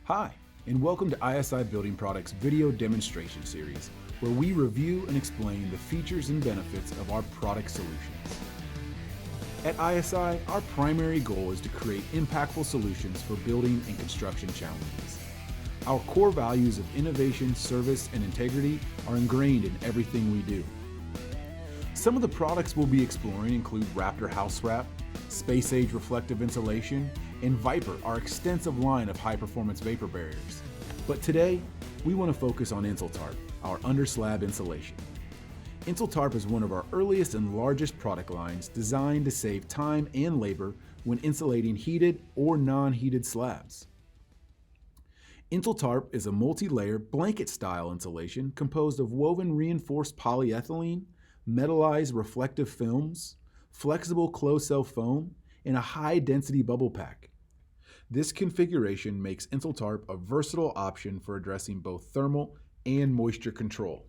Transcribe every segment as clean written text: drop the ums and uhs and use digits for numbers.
Hi, and welcome to ISI Building Products video demonstration series, where we review and explain the features and benefits of our product solutions. At ISI, our primary goal is to create impactful solutions for building and construction challenges. Our core values of innovation, service, and integrity are ingrained in everything we do. Some of the products we'll be exploring include Raptor House Wrap, Space Age Reflective Insulation, and Viper, our extensive line of high-performance vapor barriers. But today, we want to focus on Insul-Tarp, our under-slab insulation. Insul-Tarp is one of our earliest and largest product lines designed to save time and labor when insulating heated or non-heated slabs. Insul-Tarp is a multi-layer blanket-style insulation composed of woven reinforced polyethylene, metallized reflective films, flexible closed-cell foam, and a high-density bubble pack. This configuration makes Insul-Tarp a versatile option for addressing both thermal and moisture control.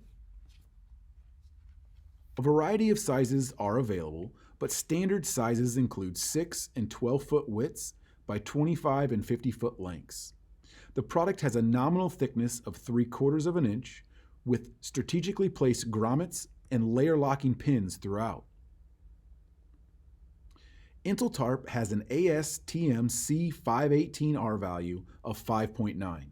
A variety of sizes are available, but standard sizes include 6 and 12-foot widths by 25 and 50-foot lengths. The product has a nominal thickness of 3/4 of an inch with strategically placed grommets and layer locking pins throughout. Insul-Tarp has an ASTM C518 R value of 5.9,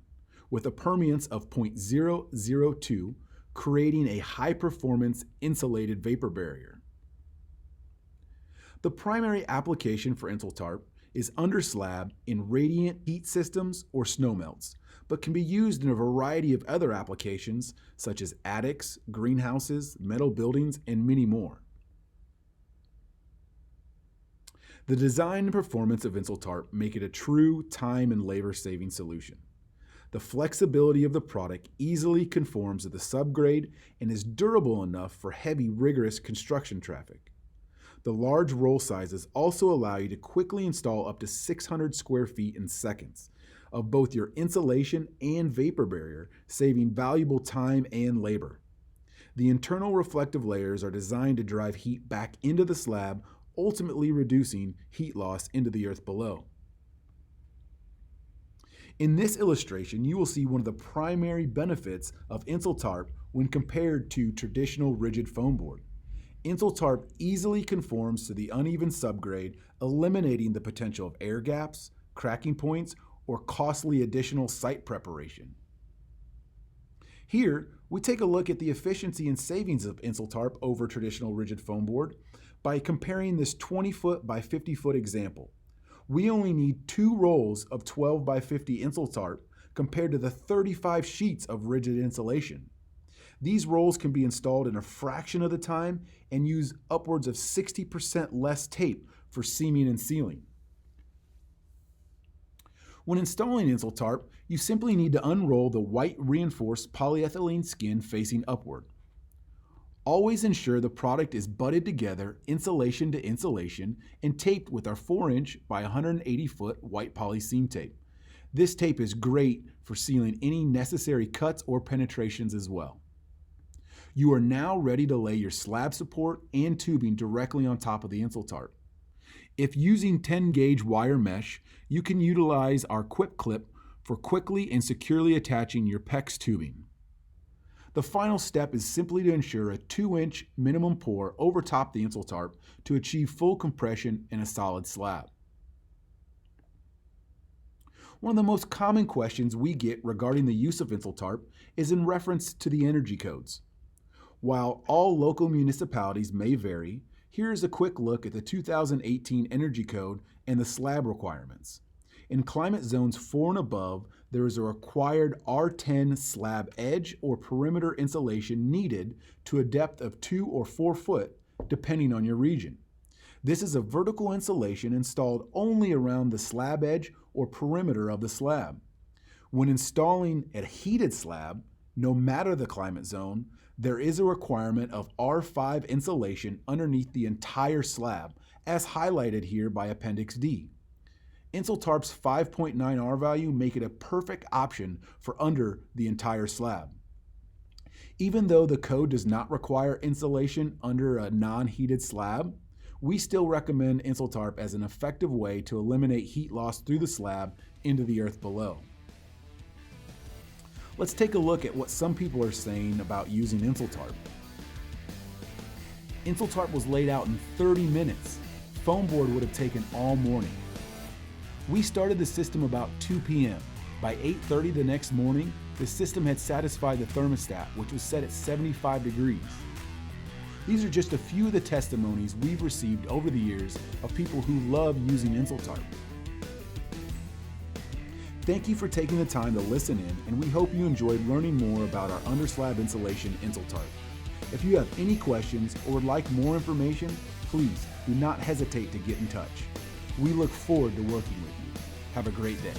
with a permeance of 0.002, creating a high-performance insulated vapor barrier. The primary application for Insul-Tarp is under slab in radiant heat systems or snowmelts, but can be used in a variety of other applications such as attics, greenhouses, metal buildings, and many more. The design and performance of Insul-Tarp make it a true time and labor-saving solution. The flexibility of the product easily conforms to the subgrade and is durable enough for heavy, rigorous construction traffic. The large roll sizes also allow you to quickly install up to 600 square feet in seconds of both your insulation and vapor barrier, saving valuable time and labor. The internal reflective layers are designed to drive heat back into the slab, ultimately reducing heat loss into the earth below. In this illustration, you will see one of the primary benefits of Insul-Tarp when compared to traditional rigid foam board. Insul-Tarp easily conforms to the uneven subgrade, eliminating the potential of air gaps, cracking points, or costly additional site preparation. Here, we take a look at the efficiency and savings of Insul-Tarp over traditional rigid foam board by comparing this 20-foot by 50-foot example. We only need 2 rolls of 12 by 50 Insul-Tarp compared to the 35 sheets of rigid insulation. These rolls can be installed in a fraction of the time and use upwards of 60% less tape for seaming and sealing. When installing Insul-Tarp, you simply need to unroll the white reinforced polyethylene skin facing upward. Always ensure the product is butted together insulation to insulation and taped with our 4-inch by 180-foot white poly seam tape. This tape is great for sealing any necessary cuts or penetrations as well. You are now ready to lay your slab support and tubing directly on top of the Insul-Tarp. If using 10-gauge wire mesh, you can utilize our Quip Clip for quickly and securely attaching your PEX tubing. The final step is simply to ensure a 2-inch minimum pour over top the Insul-Tarp to achieve full compression in a solid slab. One of the most common questions we get regarding the use of Insul-Tarp is in reference to the energy codes. While all local municipalities may vary, here is a quick look at the 2018 Energy Code and the slab requirements. In climate zones 4 and above, there is a required R10 slab edge or perimeter insulation needed to a depth of 2 or 4 foot, depending on your region. This is a vertical insulation installed only around the slab edge or perimeter of the slab. When installing a heated slab, no matter the climate zone, there is a requirement of R5 insulation underneath the entire slab, as highlighted here by Appendix D. Insul-Tarp's 5.9 R value make it a perfect option for under the entire slab. Even though the code does not require insulation under a non-heated slab, we still recommend Insul-Tarp as an effective way to eliminate heat loss through the slab into the earth below. Let's take a look at what some people are saying about using InsulTarp. InsulTarp was laid out in 30 minutes. Foam board would have taken all morning. We started the system about 2 p.m. By 8:30 the next morning, the system had satisfied the thermostat, which was set at 75 degrees. These are just a few of the testimonies we've received over the years of people who love using InsulTarp. Thank you for taking the time to listen in, and we hope you enjoyed learning more about our under-slab insulation InsulTarp. If you have any questions or would like more information, please do not hesitate to get in touch. We look forward to working with you. Have a great day.